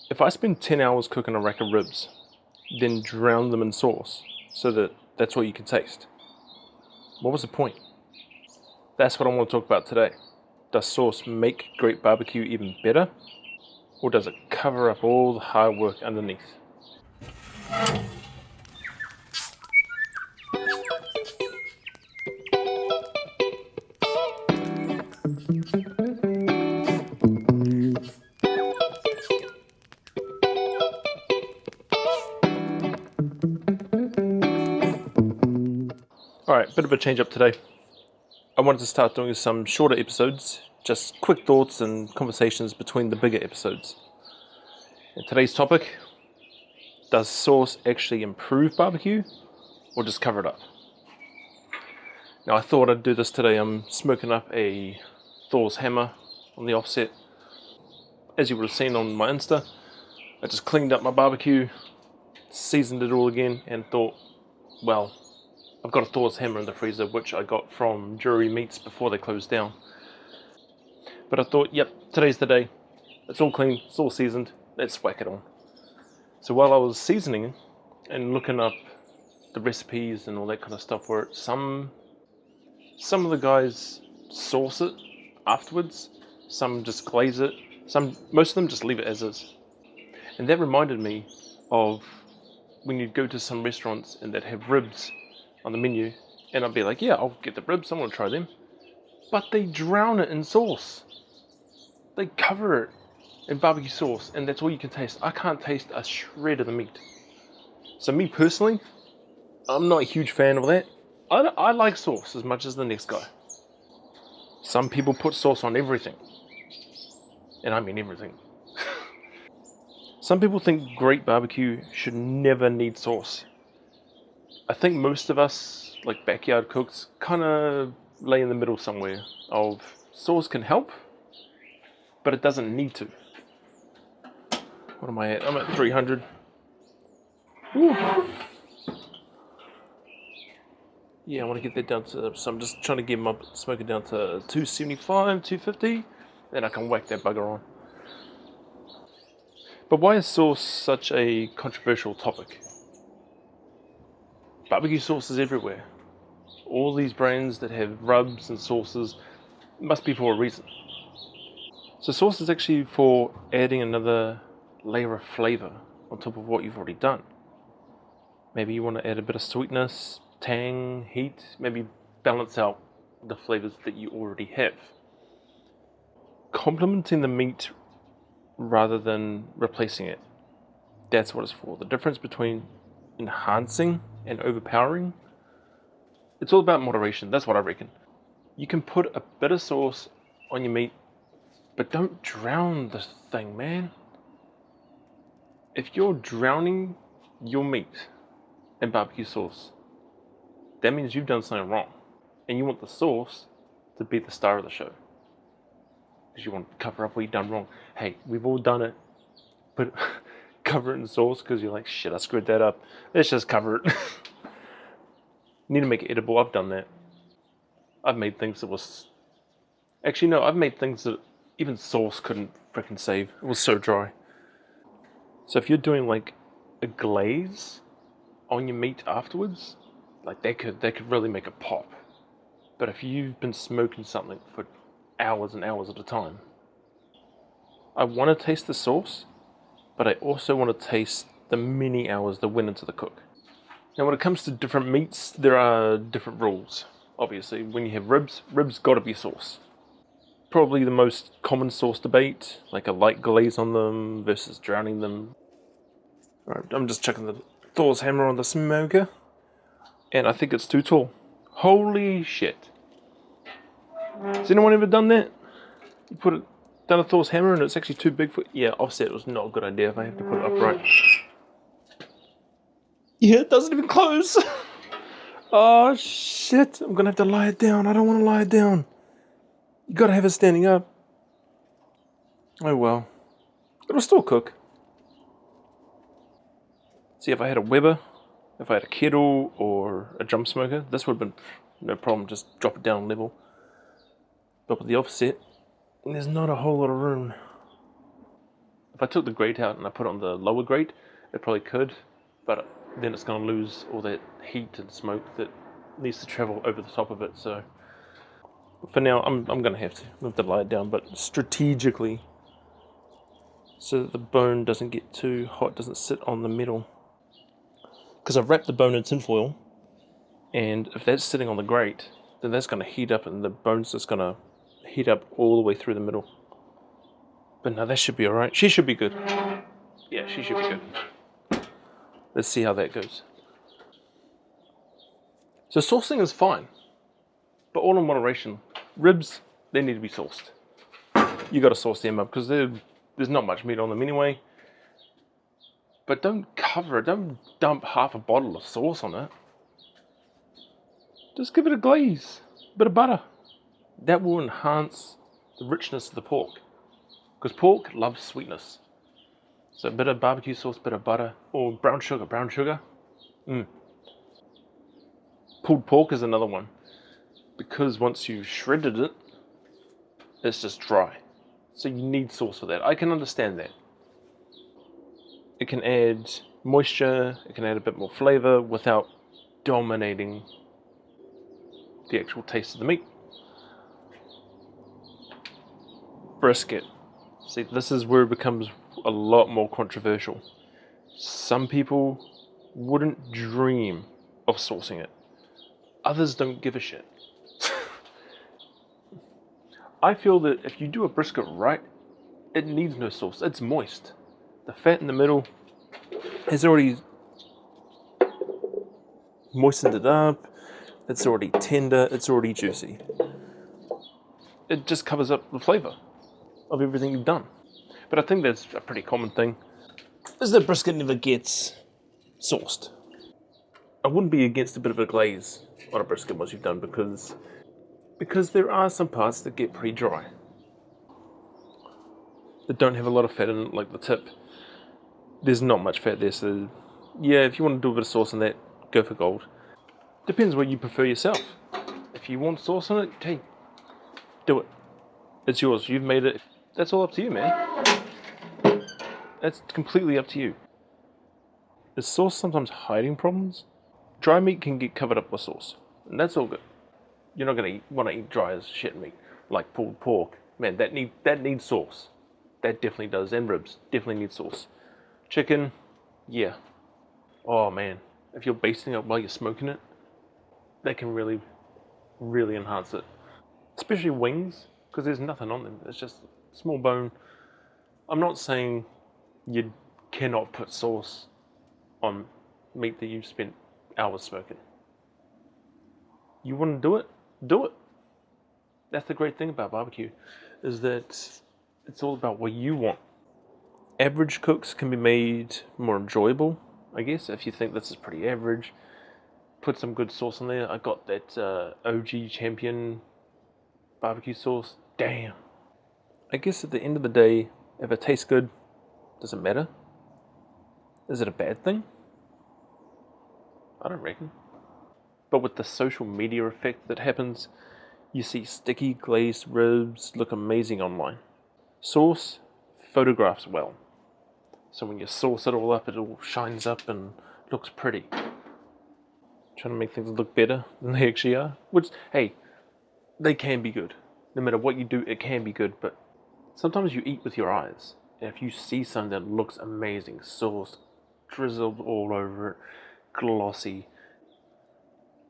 If I spend 10 hours cooking a rack of ribs, then drown them in sauce so that that's all you can taste, what was the point? That's what I want to talk about today. Does sauce make great barbecue even better? Or does it cover up all the hard work underneath? Alright, bit of a change up today. I wanted to start doing some shorter episodes, just quick thoughts and conversations between the bigger episodes. And today's topic, does sauce actually improve barbecue or just cover it up? Now I thought I'd do this today. I'm smoking up a Thor's hammer on the offset. As you would have seen on my Insta, I just cleaned up my barbecue, seasoned it all again, and thought, well, I've got a Thor's hammer in the freezer, which I got from Drury Meats before they closed down. But I thought, yep, today's the day. It's all clean, it's all seasoned, let's whack it on. So while I was seasoning and looking up the recipes and all that kind of stuff, where some of the guys sauce it afterwards, some just glaze it, most of them just leave it as is. And that reminded me of when you'd go to some restaurants and they'd have ribs on the menu, and I'd be like, yeah, I'll get the ribs, I want to try them. But they drown it in sauce. They cover it in barbecue sauce, and that's all you can taste. I can't taste a shred of the meat. So me personally, I'm not a huge fan of that. I like sauce as much as the next guy. Some people put sauce on everything. And I mean everything. Some people think great barbecue should never need sauce. I think most of us, like backyard cooks, kind of lay in the middle somewhere of sauce can help, but it doesn't need to. What am I at? I'm at 300. Ooh. Yeah, I want to get that down to, so I'm just trying to get my smoker down to 275, 250, then I can whack that bugger on. But why is sauce such a controversial topic? Barbecue sauce is everywhere. All these brands that have rubs and sauces must be for a reason. So sauce is actually for adding another layer of flavor on top of what you've already done. Maybe you want to add a bit of sweetness, tang, heat, maybe balance out the flavors that you already have. Complementing the meat rather than replacing it. That's what it's for. The difference between enhancing and overpowering, it's all about moderation. That's what I reckon. You can put a bit of sauce on your meat, but don't drown the thing, man. If you're drowning your meat in barbecue sauce, that means you've done something wrong. And you want the sauce to be the star of the show. Because you want to cover up what you've done wrong. Hey, we've all done it. But cover it in sauce because you're like, shit, I screwed that up. Let's just cover it. Need to make it edible. I've done that. I've made things that was... Actually, no, I've made things that even sauce couldn't freaking save. It was so dry. So if you're doing like a glaze on your meat afterwards, like that could really make it pop. But if you've been smoking something for hours and hours at a time, I want to taste the sauce, but I also want to taste the many hours that went into the cook. Now when it comes to different meats, there are different rules. Obviously, when you have ribs got to be sauce. Probably the most common sauce debate, like a light glaze on them versus drowning them. Alright, I'm just checking the Thor's hammer on the smoker, and I think it's too tall. Holy shit. Has anyone ever done that? You done a Thor's hammer and it's actually too big for... Yeah, offset was not a good idea if I have to put it upright. Yeah, it doesn't even close. Oh shit, I'm gonna have to lie it down. I don't want to lie it down. You gotta have it standing up. Oh well. It'll still cook. See, if I had a Weber, if I had a kettle or a drum smoker, this would have been no problem, just drop it down level. But with the offset, there's not a whole lot of room. If I took the grate out and I put it on the lower grate, it probably could, but then it's going to lose all that heat and smoke that needs to travel over the top of it. So for now, I'm going to have to move the light down, but strategically, so that the bone doesn't get too hot, doesn't sit on the metal. Because I've wrapped the bone in tinfoil, and if that's sitting on the grate, then that's going to heat up, and the bone's just going to heat up all the way through the middle. But no, that should be alright. She should be good. Yeah, she should be good. Let's see how that goes. So saucing is fine, but all in moderation. Ribs, they need to be sauced. You got to sauce them up because there's not much meat on them anyway. But don't cover it. Don't dump half a bottle of sauce on it. Just give it a glaze, a bit of butter. That will enhance the richness of the pork. Because pork loves sweetness. So a bit of barbecue sauce, bit of butter, or brown sugar. Pulled pork is another one. Because once you've shredded it, it's just dry. So you need sauce for that. I can understand that. It can add moisture, it can add a bit more flavor without dominating the actual taste of the meat. Brisket. See, this is where it becomes a lot more controversial. Some people wouldn't dream of saucing it. Others don't give a shit. I feel that if you do a brisket right, it needs no sauce. It's moist. The fat in the middle has already moistened it up. It's already tender. It's already juicy. It just covers up the flavor of everything you've done. But I think that's a pretty common thing, is that brisket never gets sauced. I wouldn't be against a bit of a glaze on a brisket once you've done, because there are some parts that get pretty dry, that don't have a lot of fat in it, like the tip. There's not much fat there, so yeah, if you want to do a bit of sauce on that, go for gold. Depends what you prefer yourself. If you want sauce on it, hey, do it. It's yours. You've made it. That's all up to you, man. That's completely up to you. Is sauce sometimes hiding problems? Dry meat can get covered up with sauce, and that's all good. You're not going to want to eat dry as shit meat, like pulled pork. Man, that needs sauce. That definitely does, and ribs definitely need sauce. Chicken, yeah. Oh man, if you're basting it while you're smoking it, that can really, really enhance it. Especially wings, because there's nothing on them. It's just small bone. I'm not saying you cannot put sauce on meat that you've spent hours smoking. You want to do it? Do it. That's the great thing about barbecue, is that it's all about what you want. Average cooks can be made more enjoyable, I guess, if you think this is pretty average. Put some good sauce on there. I got that OG Champion barbecue sauce. Damn. I guess at the end of the day, if it tastes good, does it matter? Is it a bad thing? I don't reckon. But with the social media effect that happens, you see sticky glazed ribs look amazing online. Sauce photographs well. So when you sauce it all up, it all shines up and looks pretty. Trying to make things look better than they actually are. Which, hey, they can be good. No matter what you do, it can be good. But sometimes you eat with your eyes. And if you see something that looks amazing, sauce drizzled all over it, glossy,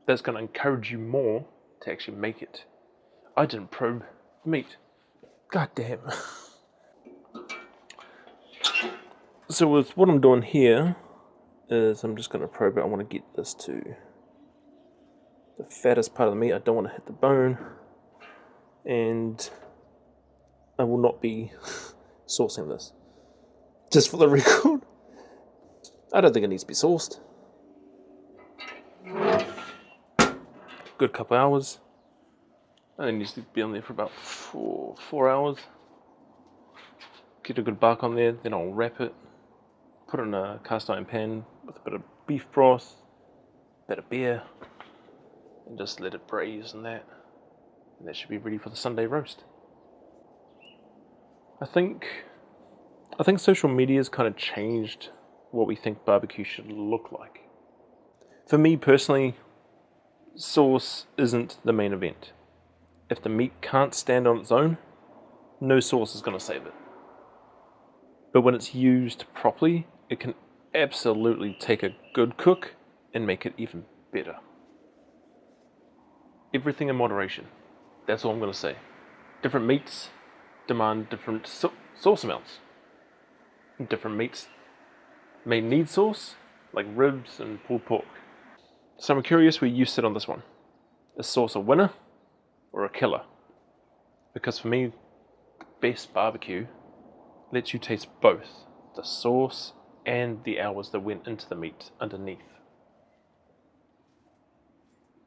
that's going to encourage you more to actually make it. I didn't probe meat. God damn. So with what I'm doing here is I'm just going to probe it. I want to get this to the fattest part of the meat. I don't want to hit the bone. And I will not be saucing this. Just for the record, I don't think it needs to be sauced. Good couple hours. I think it needs to be on there for about four hours. Get a good bark on there, then I'll wrap it. Put it in a cast iron pan with a bit of beef broth, a bit of beer, and just let it braise and that. And that should be ready for the Sunday roast. I think I think social media has kind of changed what we think barbecue should look like. For me personally, sauce isn't the main event. If the meat can't stand on its own, no sauce is going to save it. But when it's used properly, it can absolutely take a good cook and make it even better. Everything in moderation. That's all I'm going to say. Different meats demand different sauce amounts. Different meats may need sauce, like ribs and pulled pork. So I'm curious where you sit on this one. Is sauce a winner or a killer? Because for me, the best barbecue lets you taste both the sauce and the hours that went into the meat underneath.